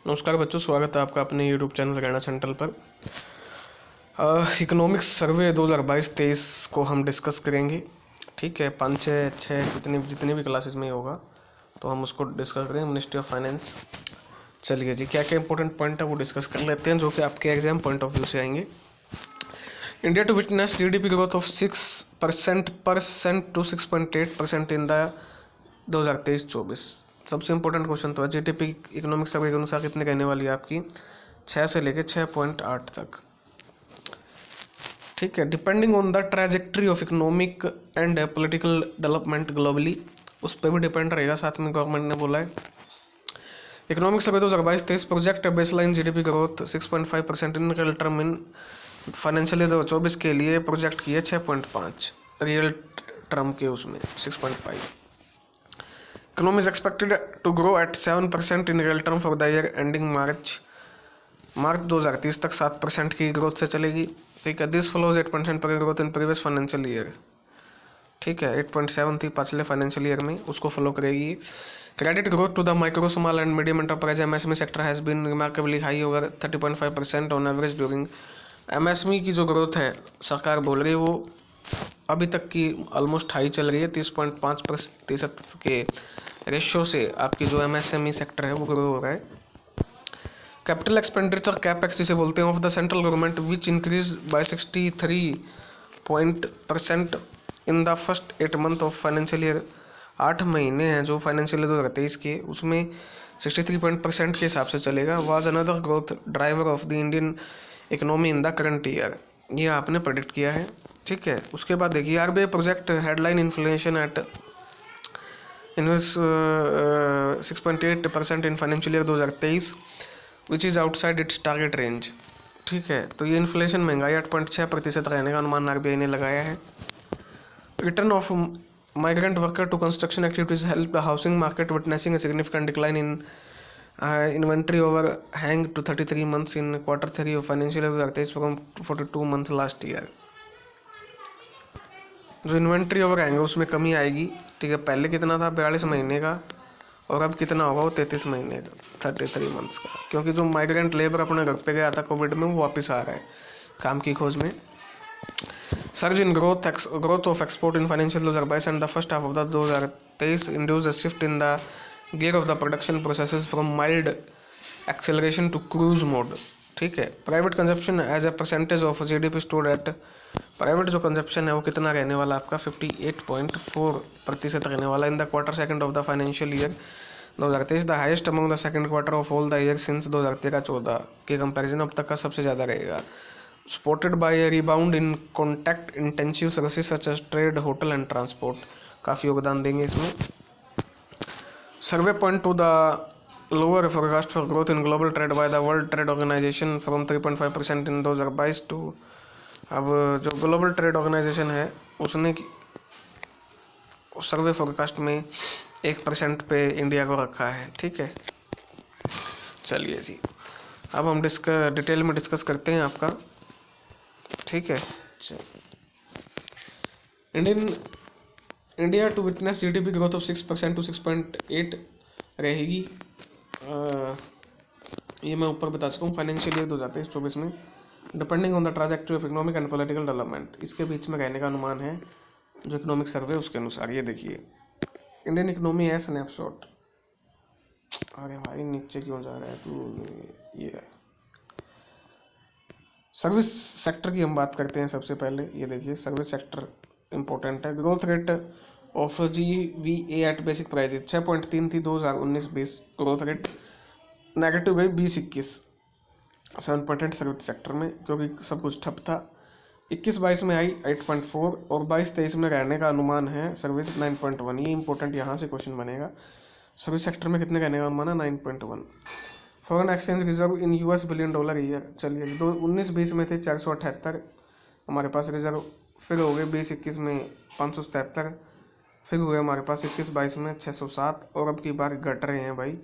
नमस्कार बच्चों, स्वागत है आपका अपने यूट्यूब चैनल गैना सेंट्रल पर। इकोनॉमिक्स सर्वे 2022-23 को हम डिस्कस करेंगे। ठीक है, 5-6 जितनी भी क्लासेस में होगा तो हम उसको डिस्कस करेंगे। Ministry of finance. चलिए जी, क्या क्या इंपॉर्टेंट पॉइंट है वो डिस्कस कर लेते हैं जो कि आपके एग्जाम पॉइंट ऑफ व्यू से आएंगे। India to witness GDP growth of 6% to 6.8% in the 2023-24। सबसे इंपॉर्टेंट क्वेश्चन तो है GDP इकोनॉमिक सर्वे के अनुसार कितने कहने वाली है आपकी 6 से लेके 6.8 तक। ठीक है, depending on the trajectory of economic and political development globally, उस पर भी डिपेंड रहेगा। साथ में गवर्नमेंट ने बोला है economic survey 2022-23 project baseline GDP growth 6.5% in real term in financial year 2024 के लिए प्रोजेक्ट किए 6.5 रियल टर्म के उसमें 6.5। Economy is expected to grow at 7% in real term for the year ending मार्च 2030 तक 7% की ग्रोथ से चलेगी। ठीक है, दिस फॉलोज 8% पर growth in previous financial year. ठीक है, 8.7 थी पिछले फाइनेंशियल ईयर में, उसको फॉलो करेगी। Credit growth to the micro small and medium enterprise MSME sector has been remarkably high over 30.5% on average during. MSME की जो ग्रोथ है सरकार बोल रही है वो अभी तक की ऑलमोस्ट हाई चल रही है, 30.5% के रेशियो से आपकी जो MSME सेक्टर है वो ग्रो हो रहा है। कैपिटल एक्सपेंडिचर कैपेक्स जिसे बोलते हैं of the central government which increase by 63% in the first 8 month of financial year. 8 महीने हैं जो फाइनेंशियल ईयर 2023 के, उसमें 63% के हिसाब से चलेगा। Was another growth driver of the Indian economy in the current year, ये आपने प्रेडिक्ट किया है। ठीक है, उसके बाद देखिए RBI project headline inflation eight 6.8% in financial year 2023 which is outside it's target range. ठीक है, तो ये इन्फ्लेशन महंगाई 8.6% रहने का अनुमान RBI ने लगाया है। Return of migrant worker to construction activities help the housing market witnessing a significant decline in inventory overhang to 33 months in Q3 of financial year 2023 from 42 month last year. जो inventory overhang है उसमें कमी आएगी। ठीक है, पहले कितना था 42 महीने का और अब कितना होगा वो 33 महीने का, 33 मंथ्स का, क्योंकि जो माइग्रेंट लेबर अपने घर पे गया था कोविड में वो वापस आ रहा है काम की खोज में। Surge in growth of export in financial 2022 and the first half of the 2023 induce a shift in the gear of the production processes from mild acceleration to cruise mode. ठीक है, private consumption as a percentage of GDP stood at, private जो consumption है वो कितना रहने वाला आपका 58.4% रहने वाला in the Q2 of the financial year 2023, the highest among the second quarter of all the year since 2013-14 के कंपैरिजन अब तक का सबसे ज़्यादा रहेगा। Supported by a rebound in contact intensive services such as trade, hotel and transport, काफ़ी योगदान देंगे इसमें। Survey point to the lower forecast for growth in global trade by the world trade organisation from 3.5% in 2022 to, अब जो global trade organisation है उसने सर्वे forecast में 1% पे इंडिया को रखा है। ठीक है, चलिए जी, अब हम डिटेल में डिस्कस करते हैं आपका। ठीक है, India to witness GDP growth of 6% to 6.8 रहेगी। ये मैं ऊपर बता चुका हूँ फाइनेंशियल ईयर 2023-24 में, depending on the trajectory of economic and political development, इसके बीच में रहने का अनुमान है जो इकोनॉमिक सर्वे उसके अनुसार। ये देखिए इंडियन इकोनॉमी है स्नैपशॉट। अरे भाई नीचे क्यों जा रहा है तू, ये सर्विस सेक्टर की हम बात करते हैं सबसे पहले। ये देखिए सर्विस सेक्टर इंपॉर्टेंट है। Growth rate of GVA at basic prices 6.3 थी 2019-20 ग्रोथ रेट, नेगेटिव है 20-21 7% सर्विस सेक्टर में क्योंकि सब कुछ ठप था। 21-22 में आई 8.4 और 22-23 में रहने का अनुमान है सर्विस 9.1। ये इंपॉर्टेंट यहाँ से क्वेश्चन बनेगा, सर्विस सेक्टर में कितने रहने का अनुमान है 9.1। Foreign exchange reserve in US billion dollar year, चलिए 19-20 में थे 478 हमारे पास रिजर्व, फिर हो गए 20-21 में 577, फिर हुए हमारे पास 21-22 में 607 और अब की बार घट रहे हैं भाई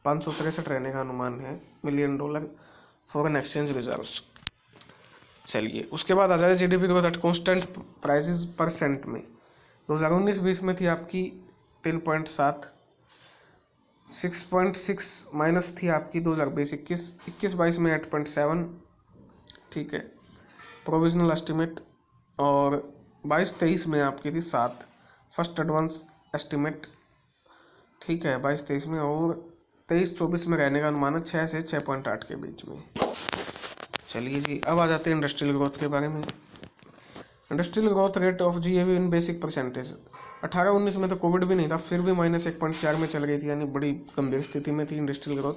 563 रहने का अनुमान है million dollar foreign exchange reserves. चलिए उसके बाद आ जाए GDP growth at constant prices percent में। 2019-20 में थी आपकी 3.7, 6.6 माइनस थी आपकी 2020-21, 21-22 में 8.7, ठीक है प्रोविजनल एस्टिमेट, और 22-23 में आपकी थी 7 फर्स्ट एडवांस एस्टिमेट, ठीक है 22-23 में, और 23-24 में रहने का अनुमान है 6 से 6.8 के बीच में। चलिए जी, अब आ जाते हैं इंडस्ट्रियल ग्रोथ के बारे में। Industrial growth rate of GAV in basic percentage, 18-19 में तो कोविड भी नहीं था, फिर भी -1.4 में चल गई थी, यानी बड़ी गंभीर स्थिति में थी इंडस्ट्रियल ग्रोथ।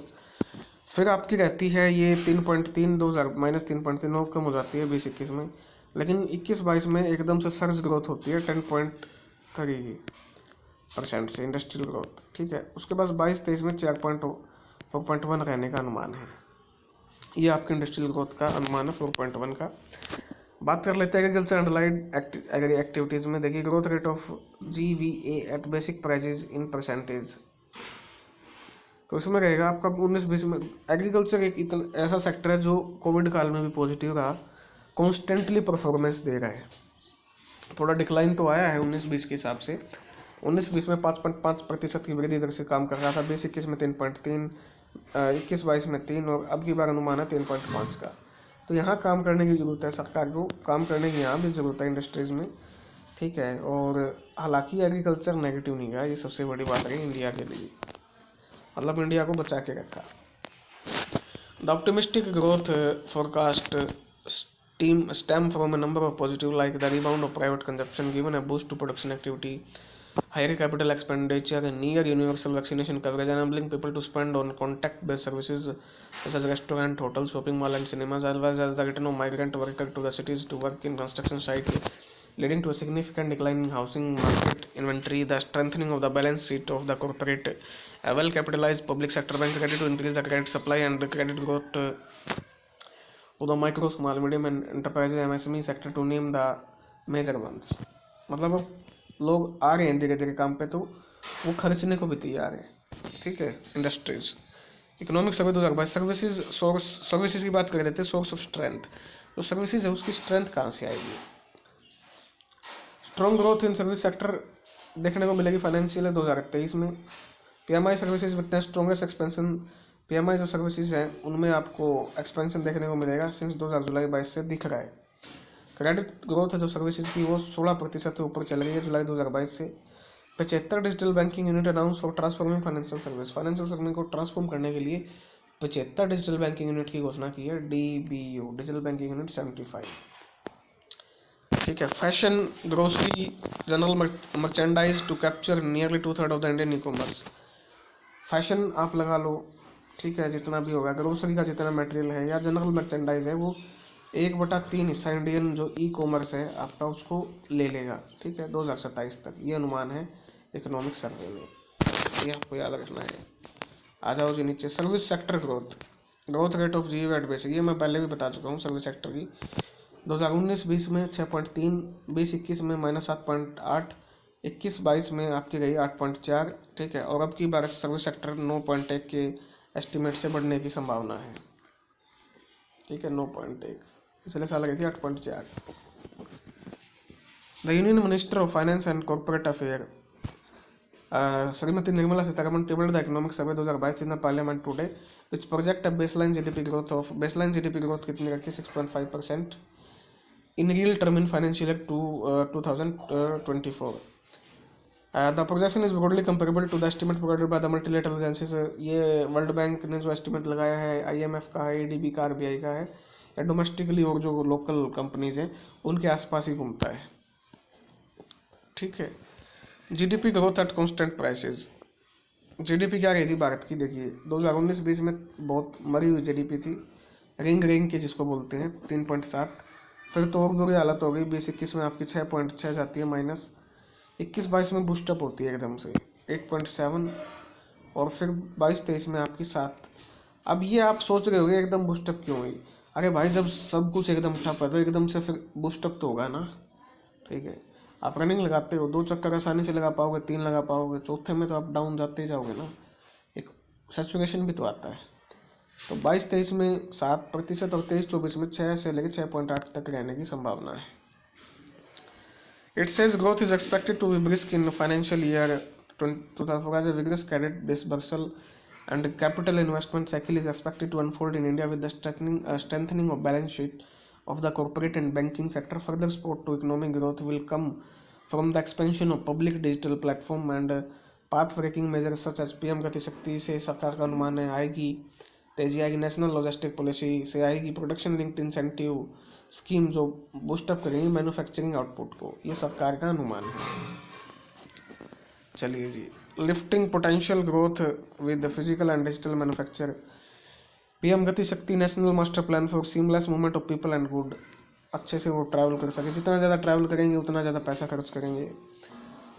फिर आपकी रहती है ये 3.3, 2000 -3.3 और कम हो जाती है 20-21 में, लेकिन 21-22 में एकदम से सर्ज ग्रोथ होती है 10.3% से इंडस्ट्रियल ग्रोथ, ठीक है। उसके बाद 22-23 में 4.1 रहने का अनुमान है। ये आपके इंडस्ट्रियल ग्रोथ का अनुमान है 4.1 का। बात कर लेते हैं एग्रीकल्चर अंडरलाइड एक्टिविटीज़ में। देखिए growth rate of GVA at basic prices in percentage, तो इसमें रहेगा आपका 19-20 में। एग्रीकल्चर एक इतना ऐसा सेक्टर है जो कोविड काल में भी पॉजिटिव रहा, कॉन्स्टेंटली परफॉर्मेंस दे रहा है। थोड़ा डिक्लाइन तो आया है 19-20 के हिसाब से, 19-20 में 5.5% की वृद्धि दर से काम कर रहा था, 20-21 में 3.3, 21-22 में 3, और अब की बार अनुमान है 3.5 का। तो यहाँ काम करने की ज़रूरत है, सरकार को काम करने की यहाँ भी ज़रूरत है इंडस्ट्रीज़ में, ठीक है। और हालांकि एग्रीकल्चर नेगेटिव नहीं गया, ये सबसे बड़ी बात है इंडिया के लिए, मतलब इंडिया को बचा के रखा। The optimistic growth forecast stem from a number of positive like the rebound of private consumption given a boost to production activity, higher capital expenditure, near universal vaccination coverage enabling people to spend on contact based services such as restaurant, hotels, shopping mall and cinemas, as well as the return of migrant workers to the cities to work in construction sites, leading to a significant decline in housing market inventory, the strengthening of the balance sheet of the corporate, a well capitalized public sector bank ready to increase the credit supply and the credit growth to the micro, small, medium and enterprises MSME sector to name the major ones। मतलब लोग आ रहे हैं धीरे धीरे काम पे, तो वो खर्चने को भी तैयार है, ठीक है। Industries economic survey 2022, services source, services की बात कर लेते हैं। सोर्स ऑफ स्ट्रेंथ, जो सर्विसेज है उसकी स्ट्रेंथ कहाँ से आएगी? Strong growth in service sector देखने को मिलेगी फाइनेंशियल 2023 में। PMI services witness strongest expansion, PMI जो सर्विसेज हैं उनमें आपको एक्सपेंशन देखने को मिलेगा सिंस 2000 जुलाई 22 से दिख रहा है। क्रेडिट ग्रोथ है जो सर्विसेज की वो 16% से ऊपर चल रही है जुलाई 2022 से। 75 digital banking unit announce for transforming financial service, financial service को ट्रांसफॉर्म करने के लिए 75 डिजिटल बैंकिंग यूनिट की घोषणा की है, DBU डिजिटल बैंकिंग यूनिट 75, ठीक है। Fashion grocery general merchandise to capture nearly 2/3 of the Indian e commerce, fashion आप लगा लो, ठीक है, जितना भी होगा ग्रोसरी का जितना मटेरियल है या जनरल मर्चेंडाइज है वो 1/3 हिस्सा इंडियन जो ई कॉमर्स है आपका उसको ले लेगा, ठीक है 2027 तक, ये अनुमान है इकोनॉमिक सर्वे में, ये आपको याद रखना है। आ जाओ जी नीचे, service sector growth, growth rate of GVA at basic, ये मैं पहले भी बता चुका हूँ सर्विस सेक्टर की। 2019-20 में 6.3, 20-21 में -7.8, 21-22 में आपकी गई 8.4, ठीक है। और अब की बार सर्विस सेक्टर 9.1 के एस्टिमेट से बढ़ने की संभावना है, ठीक है 9.1, पिछले साल गई थी 8.4। The union minister of finance and corporate affair Shrimati Nirmala Sitharaman tabled the economic survey 2022 in the parliament today which project a baseline GDP growth कितनी रखी 6.5% in real term in financial year 2024। The projection is broadly comparable to the estimate provided by the multilateral agencies, ये world bank ने जो estimate लगाया है IMF का है, ADB का, RBI का है, या डोमेस्टिकली और जो लोकल कंपनीज हैं उनके आसपास ही घूमता है, ठीक है। GDP growth at constant prices, GDP क्या रही थी भारत की? देखिए 2019-20 में बहुत मरी हुई GDP थी, रिंग के जिसको बोलते हैं 3.7, फिर तो और बुरी हालत हो गई 20-21 में आपकी 6.6 जाती है माइनस, 21-22 में बूस्टअप होती है एकदम से 8.7, और फिर 22-23 में आपकी 7। अब ये आप सोच रहे होंगे एकदम बूस्टअप क्यों हुई? अरे भाई जब सब कुछ एकदम ठप है तो एकदम से फिर बूस्टअप तो होगा ना, ठीक है। आप रनिंग लगाते हो, 2 चक्कर आसानी से लगा पाओगे, 3 लगा पाओगे, चौथे में तो आप डाउन जाते ही जाओगे ना, एक सैचुरेशन भी तो आता है। तो 22-23 में 7% और 23-24 में 6 से लेकर 6.8 तक रहने की संभावना है। It says growth is expected to be brisk in financial year 2004 as a vigorous credit disbursal and capital investment cycle is expected to unfold in India with the strengthening of balance sheet of the corporate and banking sector. Further support to economic growth will come from the expansion of public digital platform and path breaking measures such as PM गति शक्ति से सरकार का अनुमान है आएगी तेजी आएगी, नेशनल लॉजिस्टिक पॉलिसी से आएगी, प्रोडक्शन लिंक्ड इंसेंटिव स्कीम जो बूस्टअप करेंगी मैन्युफैक्चरिंग आउटपुट को, ये सरकार का अनुमान है। चलिए जी, lifting potential growth with physical and digital manufacture, PM Gati Shakti national master plan for seamless movement of people and good, अच्छे से वो ट्रैवल कर सके, जितना ज़्यादा ट्रैवल करेंगे उतना ज़्यादा पैसा खर्च करेंगे।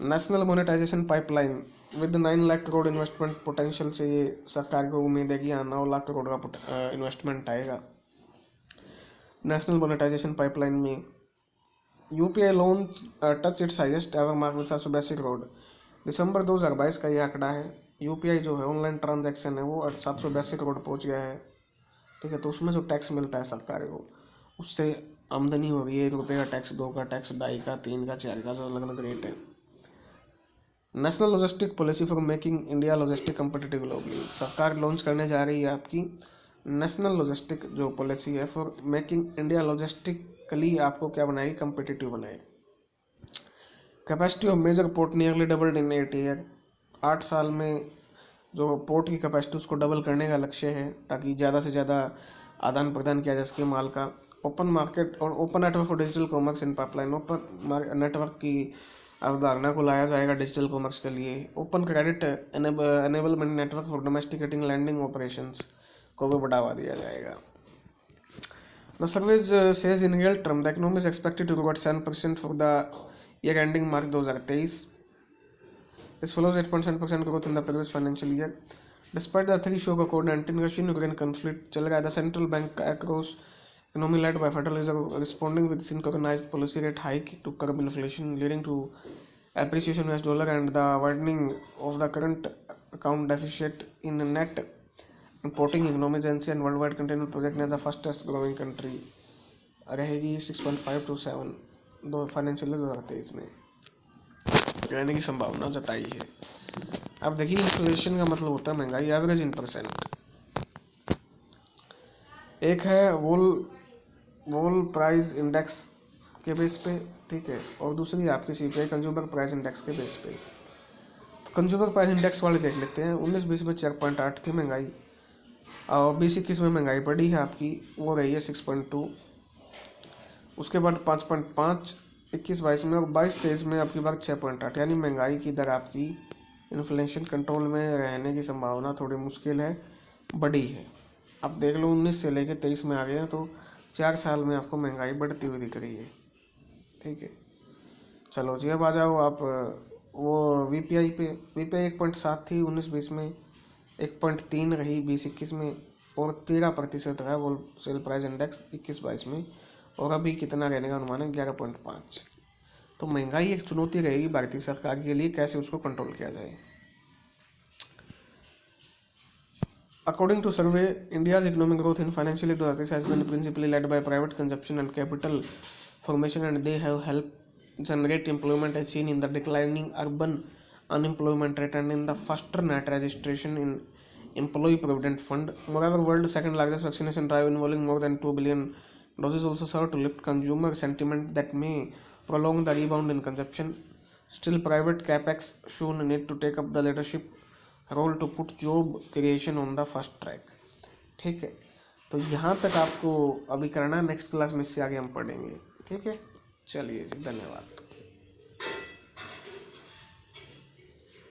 National monetization pipeline with 9 lakh crore investment potential से ये सरकार को उम्मीद है कि यहाँ 9 लाख करोड़ का इन्वेस्टमेंट आएगा नेशनल मोनेटाइजेशन पाइपलाइन में। UPI loan touch its highest ever mark with 782 crore, दिसंबर 2022 का ये आंकड़ा है। यूपीआई जो है ऑनलाइन ट्रांजैक्शन है वो 782 करोड़ पहुँच गया है, ठीक है। तो उसमें जो टैक्स मिलता है सरकार को उससे आमदनी हो रही है, 1 रुपये का टैक्स, 2 का टैक्स, 2.5 का, 3 का, 4 का, जो अलग अलग रेट है। National logistic policy for making India logistic competitive globally, सरकार लॉन्च करने जा रही है आपकी नेशनल लॉजिस्टिक जो पॉलिसी है फॉर मेकिंग इंडिया लॉजिस्टिकली, आपको क्या बनाएगी, कम्पिटिटिव बनाए। Capacity of major port nearly doubled in 8 year, 8 साल में जो पोर्ट की कैपेसिटी उसको डबल करने का लक्ष्य है ताकि ज़्यादा से ज़्यादा आदान प्रदान किया जा सके माल का। ओपन मार्केट और open network for digital commerce in pipeline, open network की अवधारणा को लाया जाएगा डिजिटल कॉमर्स के लिए। Open credit enablement network for domesticating landing operations को भी बढ़ावा दिया जाएगा। The service says in real term the economy is expected to grow 7% for the year ending March 2023. This follows 8.7% growth in the previous financial year. Despite the 3 shock of COVID-19 Russian-Ukraine conflict चल रहा है, the central bank across economy led by Federal Reserve responding with synchronized policy rate hike to curb inflation, leading to appreciation of US dollar and the widening of the current account deficit in net importing economy agency and worldwide container project ने the fastest growing country रहेगी 6.5 to 7 दो financial 2023 में रहने की संभावना जताई है। अब देखिए इन्फ्लेशन का मतलब होता है महंगाई एवरेज इन %। एक है वोल प्राइस इंडेक्स के बेस पे, ठीक है, और दूसरी आपकी सीपीआई कंज्यूमर प्राइस इंडेक्स के बेस पे। तो कंज्यूमर प्राइस इंडेक्स वाले देख लेते हैं। 19-20 में 4.8 थी महंगाई और 20-21 में महंगाई बढ़ी है आपकी, वो रही है 6.2, उसके बाद 5.5 21-22 में और 22-23 में आपकी बार 6.8, यानी महंगाई की दर आपकी इन्फ्लेशन कंट्रोल में रहने की संभावना थोड़ी मुश्किल है, बड़ी है। अब देख लो 19 से लेकर 23 में आ गए हैं तो 4 साल में आपको महंगाई बढ़ती हुई दिख रही है, ठीक है। चलो जी, अब आ जाओ आप वो वीपीआई पे। वीपीआई 1.7 थी 19-20 में, 1.3 रही 20-21 में और 13% रहा होलसेल प्राइस इंडेक्स 21-22 में, और अभी कितना रहने का अनुमान है 11.5। तो महंगाई एक चुनौती रहेगी भारतीय सरकार के लिए, कैसे उसको कंट्रोल किया जाए। According to survey, India's economic growth in financial 2023 has been principally led by private consumption and capital formation and they have help generate employment as seen in the declining urban unemployment rate and in the faster net registration in employee provident fund. Moreover, world's second largest vaccination drive involving more than 2 billion doses also serve to lift consumer sentiment that may prolong the rebound in consumption. Still, private capex soon need to take up the leadership role to put job creation on the first track. ठीक है, तो यहाँ तक आपको अभी करना, next class में इससे आगे हम पढ़ेंगे, ठीक है। चलिए जी, धन्यवाद।